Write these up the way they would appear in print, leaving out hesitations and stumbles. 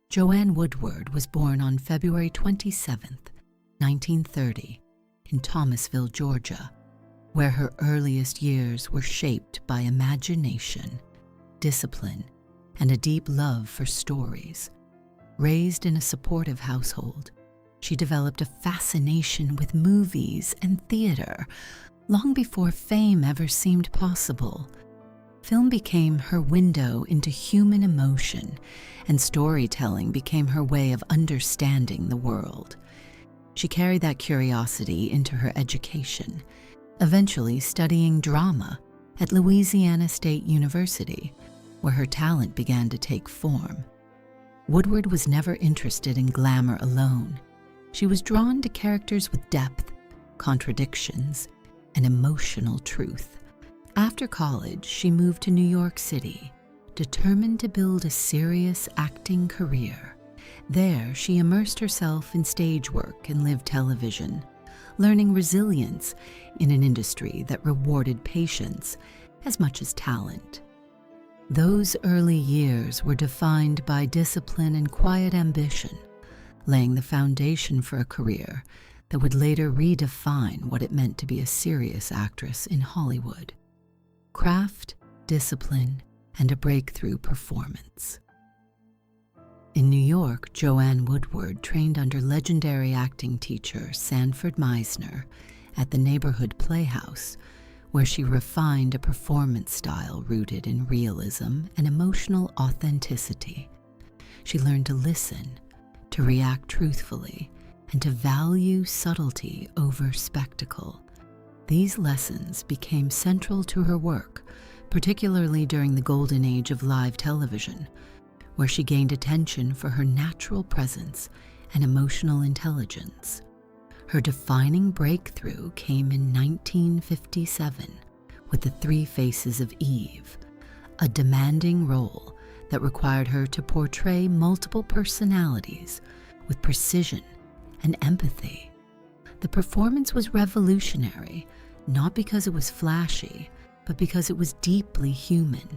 Joanne Woodward was born on February 27, 1930, in Thomasville, Georgia, where her earliest years were shaped by imagination, discipline, and a deep love for stories. Raised in a supportive household, she developed a fascination with movies and theater long before fame ever seemed possible. Film became her window into human emotion, and storytelling became her way of understanding the world. She carried that curiosity into her education, eventually studying drama at Louisiana State University, where her talent began to take form. Woodward was never interested in glamour alone. She was drawn to characters with depth, contradictions, and emotional truth. After college, she moved to New York City, determined to build a serious acting career. There, she immersed herself in stage work and live television, learning resilience in an industry that rewarded patience as much as talent. Those early years were defined by discipline and quiet ambition, laying the foundation for a career that would later redefine what it meant to be a serious actress in Hollywood. Craft, discipline, and a breakthrough performance. In New York, Joanne Woodward trained under legendary acting teacher Sanford Meisner at the neighborhood playhouse, where she refined a performance style rooted in realism and emotional authenticity. She learned to listen, to react truthfully, and to value subtlety over spectacle. These lessons became central to her work, particularly during the golden age of live television, where she gained attention for her natural presence and emotional intelligence. Her defining breakthrough came in 1957 with The Three Faces of Eve, a demanding role that required her to portray multiple personalities with precision and empathy. The performance was revolutionary, not because it was flashy, but because it was deeply human.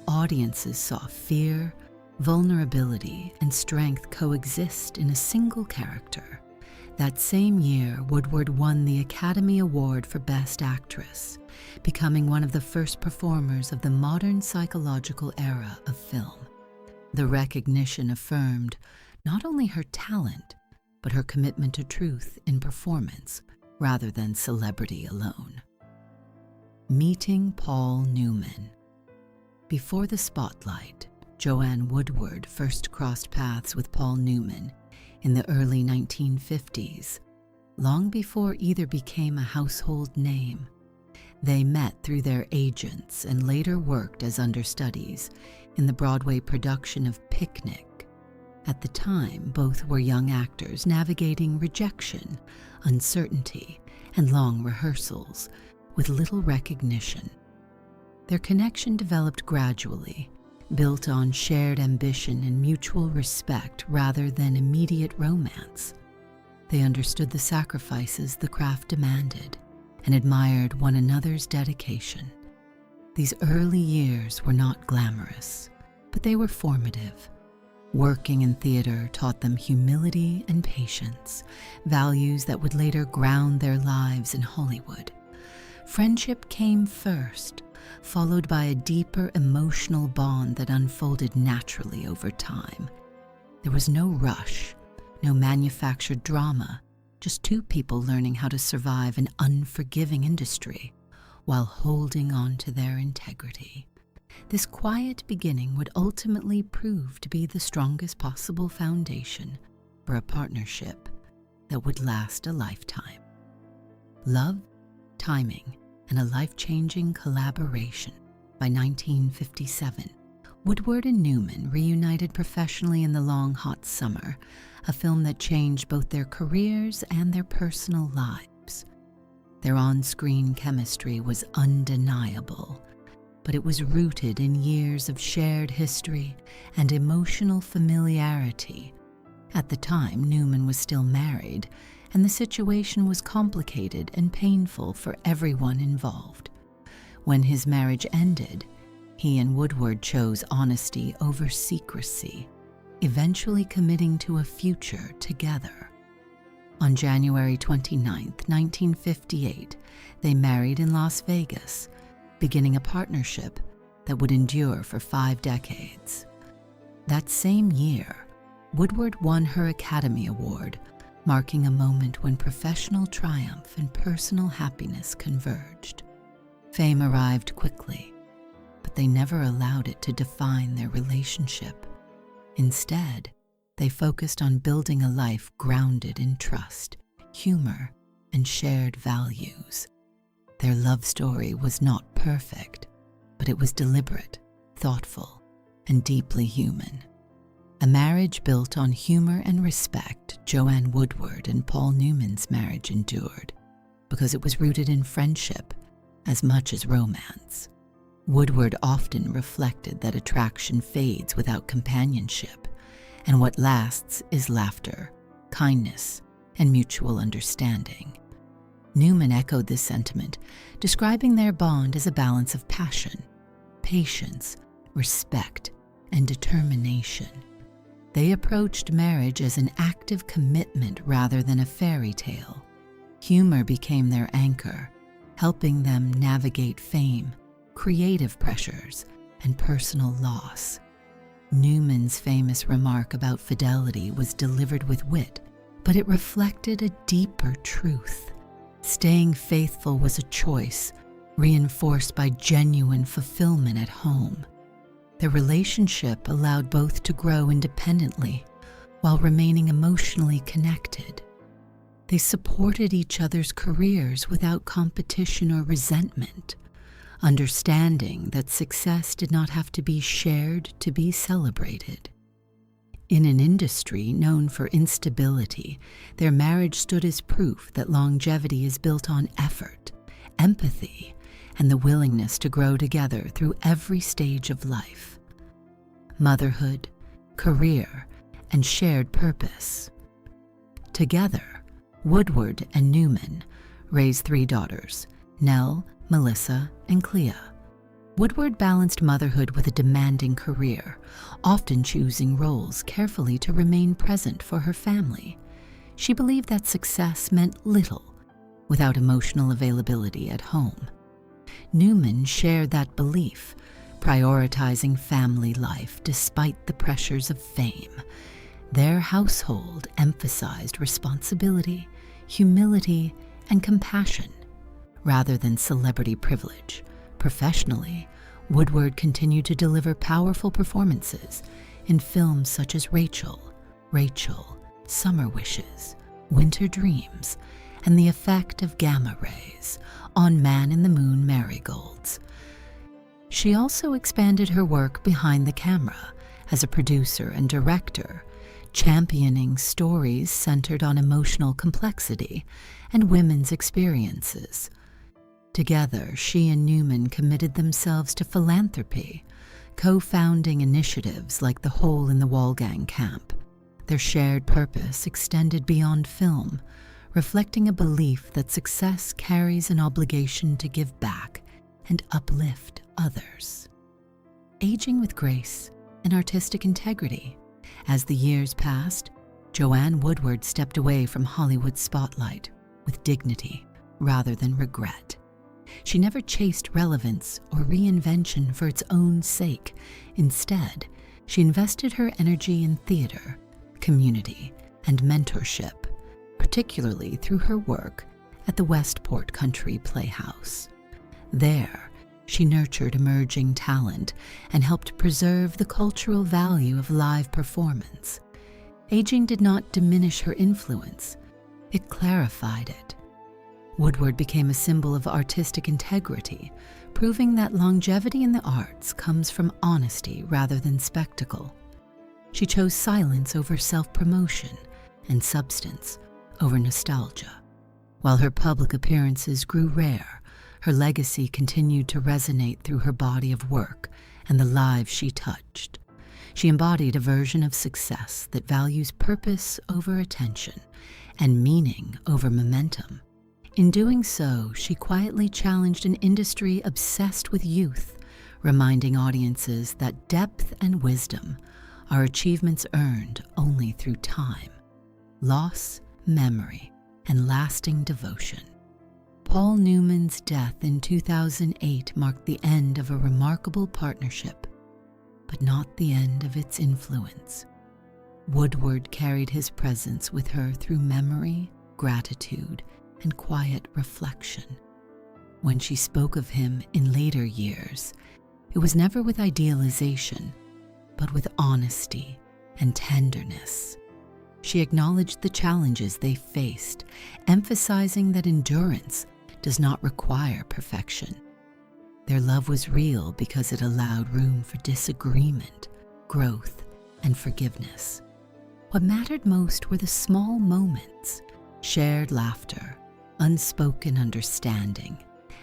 Audiences saw fear, vulnerability, and strength coexist in a single character. That same year, Woodward won the Academy Award for Best Actress, becoming one of the first performers of the modern psychological era of film. The recognition affirmed not only her talent, but her commitment to truth in performance rather than celebrity alone. Meeting Paul Newman. Before the spotlight, Joanne Woodward first crossed paths with Paul Newman in the early 1950s, long before either became a household name. They met through their agents and later worked as understudies in the Broadway production of Picnic. At the time, both were young actors navigating rejection, uncertainty, and long rehearsals with little recognition. Their connection developed gradually, built on shared ambition and mutual respect rather than immediate romance. They understood the sacrifices the craft demanded and admired one another's dedication. These early years were not glamorous, but they were formative. Working in theater taught them humility and patience, values that would later ground their lives in Hollywood. Friendship came first, followed by a deeper emotional bond that unfolded naturally over time. There was no rush, no manufactured drama, just two people learning how to survive an unforgiving industry while holding on to their integrity. This quiet beginning would ultimately prove to be the strongest possible foundation for a partnership that would last a lifetime. Love, timing, and a life-changing collaboration. By 1957, Woodward and Newman reunited professionally in The Long Hot Summer, a film that changed both their careers and their personal lives. Their on-screen chemistry was undeniable, but it was rooted in years of shared history and emotional familiarity. At the time, Newman was still married, and the situation was complicated and painful for everyone involved. When his marriage ended, he and Woodward chose honesty over secrecy. eventually committing to a future together. On January 29, 1958, they married in Las Vegas, beginning a partnership that would endure for 5 decades. That same year, Woodward won her Academy Award, marking a moment when professional triumph and personal happiness converged. Fame arrived quickly, but they never allowed it to define their relationship. Instead, they focused on building a life grounded in trust, humor, and shared values. Their love story was not perfect, but it was deliberate, thoughtful, and deeply human. A marriage built on humor and respect, Joanne Woodward and Paul Newman's marriage endured because it was rooted in friendship as much as romance. Woodward often reflected that attraction fades without companionship, and what lasts is laughter, kindness, and mutual understanding. Newman echoed this sentiment, describing their bond as a balance of passion, patience, respect, and determination. They approached marriage as an active commitment rather than a fairy tale. Humor became their anchor, helping them navigate fame, creative pressures, and personal loss. Newman's famous remark about fidelity was delivered with wit, but it reflected a deeper truth. Staying faithful was a choice, reinforced by genuine fulfillment at home. Their relationship allowed both to grow independently while remaining emotionally connected. They supported each other's careers without competition or resentment, understanding that success did not have to be shared to be celebrated. In an industry known for instability, their marriage stood as proof that longevity is built on effort, empathy, and the willingness to grow together through every stage of life. Motherhood, career, and shared purpose. Together, Woodward and Newman raised 3 daughters, Nell, Melissa, and Clea. Woodward balanced motherhood with a demanding career, often choosing roles carefully to remain present for her family. She believed that success meant little without emotional availability at home. Newman shared that belief, prioritizing family life despite the pressures of fame. Their household emphasized responsibility, humility, and compassion, rather than celebrity privilege. Professionally, Woodward continued to deliver powerful performances in films such as Rachel, Summer Wishes, Winter Dreams, and the effect of gamma rays on Man-in-the-Moon marigolds. She also expanded her work behind the camera as a producer and director, championing stories centered on emotional complexity and women's experiences. Together, she and Newman committed themselves to philanthropy, co-founding initiatives like the Hole in the Wall Gang Camp. Their shared purpose extended beyond film, reflecting a belief that success carries an obligation to give back and uplift others. Aging with grace and artistic integrity. As the years passed, Joanne Woodward stepped away from Hollywood's spotlight with dignity rather than regret. She never chased relevance or reinvention for its own sake. Instead, she invested her energy in theater, community, and mentorship, particularly through her work at the Westport Country Playhouse. There, she nurtured emerging talent and helped preserve the cultural value of live performance. Aging did not diminish her influence, it clarified it. Woodward became a symbol of artistic integrity, proving that longevity in the arts comes from honesty rather than spectacle. She chose silence over self-promotion and substance over nostalgia. While her public appearances grew rare, her legacy continued to resonate through her body of work and the lives she touched. She embodied a version of success that values purpose over attention and meaning over momentum. In doing so, she quietly challenged an industry obsessed with youth, reminding audiences that depth and wisdom are achievements earned only through time, loss, memory, and lasting devotion. Paul Newman's death in 2008 marked the end of a remarkable partnership, but not the end of its influence. Woodward carried his presence with her through memory, gratitude, and quiet reflection. When she spoke of him in later years, it was never with idealization, but with honesty and tenderness. She acknowledged the challenges they faced, emphasizing that endurance does not require perfection. Their love was real because it allowed room for disagreement, growth, and forgiveness. What mattered most were the small moments, shared laughter, unspoken understanding,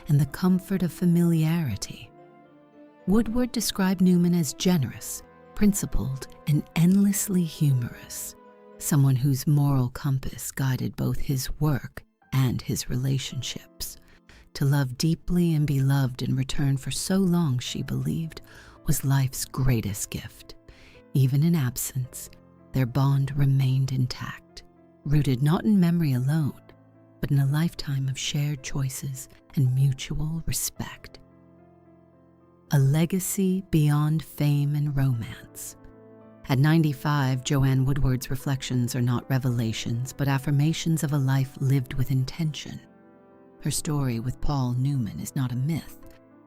and the comfort of familiarity. Woodward described Newman as generous, principled, and endlessly humorous, someone whose moral compass guided both his work and his relationships. To love deeply and be loved in return for so long, she believed, was life's greatest gift. Even in absence, their bond remained intact, rooted not in memory alone, but in a lifetime of shared choices and mutual respect. A legacy beyond fame and romance. At 95, Joanne Woodward's reflections are not revelations, but affirmations of a life lived with intention. Her story with Paul Newman is not a myth,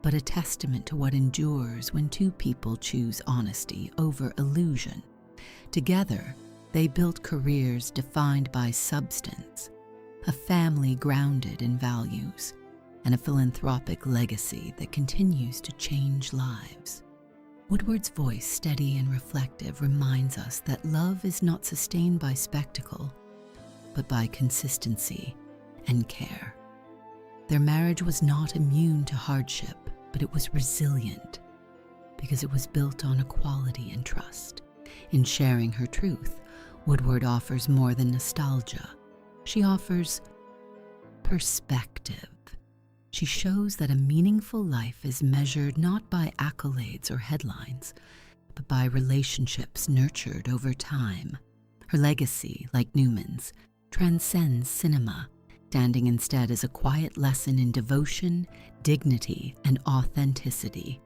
but a testament to what endures when two people choose honesty over illusion. Together, they built careers defined by substance, a family grounded in values, and a philanthropic legacy that continues to change lives. Woodward's voice, steady and reflective, reminds us that love is not sustained by spectacle, but by consistency and care. Their marriage was not immune to hardship, but it was resilient because it was built on equality and trust. In sharing her truth, Woodward offers more than nostalgia. She offers perspective. She shows that a meaningful life is measured not by accolades or headlines, but by relationships nurtured over time. Her legacy, like Newman's, transcends cinema, standing instead as a quiet lesson in devotion, dignity, and authenticity.